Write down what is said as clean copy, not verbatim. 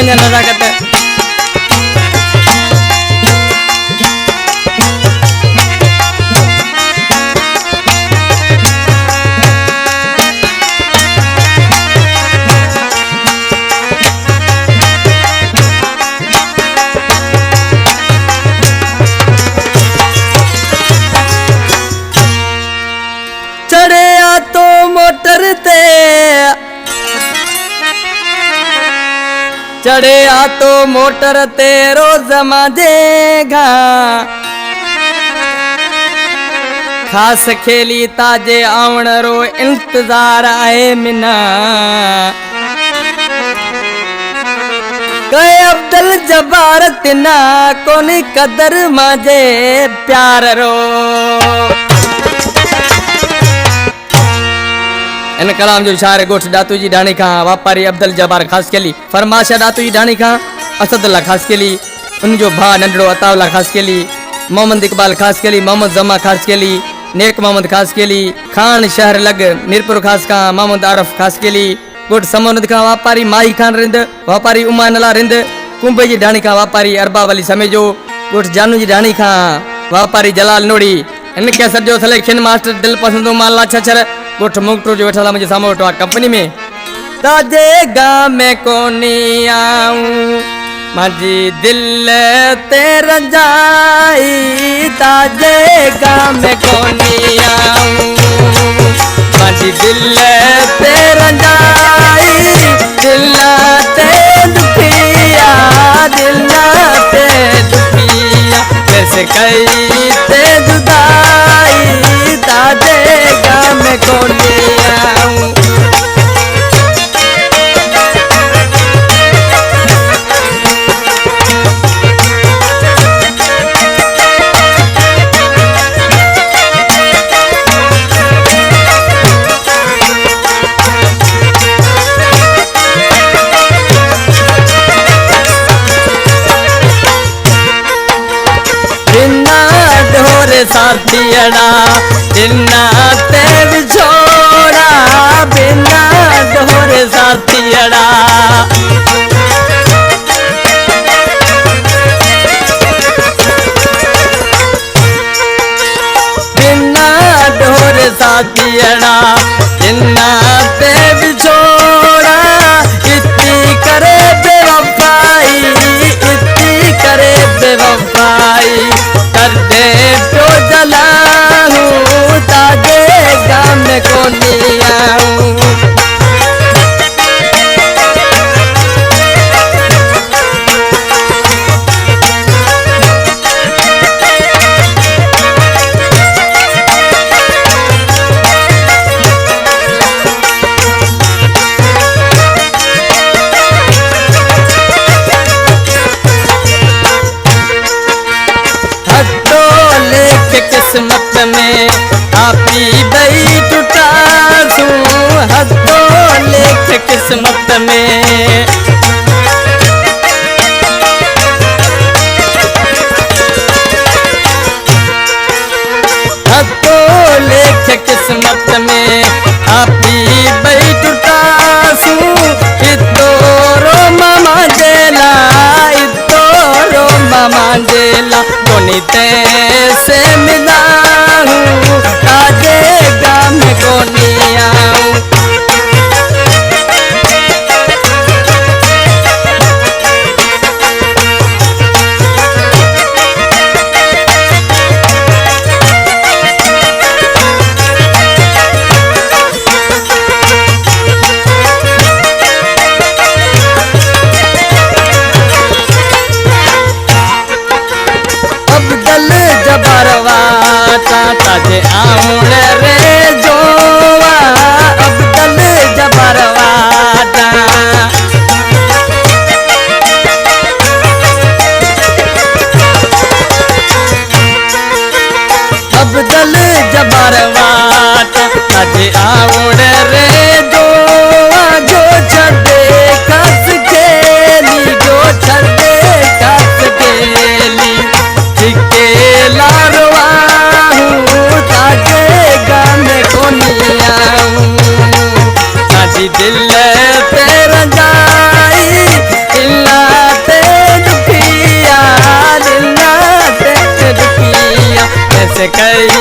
वञा नज़ाकत चढ़े आ तो मोटर तेरो जमाजेगा खास खेली ताजे आवण रो इंतजार आए मिना कहे अब्दुल जब्बार तिना कोनी कदर माजे प्यार रो इन कलाम जो शायर गोठ दातू जी ढाणी का वापारी अब्दुल जब्बार खास केली फरमाशा दातू जी ढाणी का असदुल्ला खास केली उन जो भा नंढड़ो अतावला खास केली मोहम्मद इकबाल खास केली मोहम्मद जमा खास केली नेक मोहम्मद खास केली खान शहर लग मीरपुर खास का मोहम्मद आरफ खास केली गोठ समोनद का वापारी माही खान रिंद वापारी उमानला रिंद कुंभ जी ढाणी का वापारी अरबा वाली समेजो गोठ जानू जी ढाणी का वापारी जलाल नोड़ी इनके सजो सिलेक्शन मास्टर दिल पसंद माला छछर गोठ मुंगटो जो वेठा मुझे सामो वेठो कंपनी में ताजे गांव में कोनी आऊं माजी दिल तेरा जाई ताजे गांव में कोनी आऊं माजी दिल तेरा जाई दिल ते दुखिया कैसे कई ते जुदाई ताजे गांव में कोनी आऊं साथियड़ा बिना ते बिछोड़ा बिना ढोर साथियड़ा बिना ढोर साथियड़ा बिना ते बिछोड़ा इतनी करे बेवफाई इतनी करे बेवफाई कर दे तो जलाऊं ताजे गांव में कोनी आऊं किस्मत में आपी बई टुटासू हथों लेख किस्मत में हथों लेख किस्मत में आपी बई टुटासू इतोरो मामा जेला इतोरो मामा जेला कोनी ते से मिला हूँ ताजे गांव में कोनी आऊं ताजे आऊं रे जोवा अब्दुल जब्बार वाटा अब्दुल जब्बार वाटा ताजे आऊं रे जोवा जो छड़े कस खेली जो छड़े कस खेली ठिके लारवा ताजे गांव में कोनी आऊं ताजी दिल तेरा जाई इल्ला से कई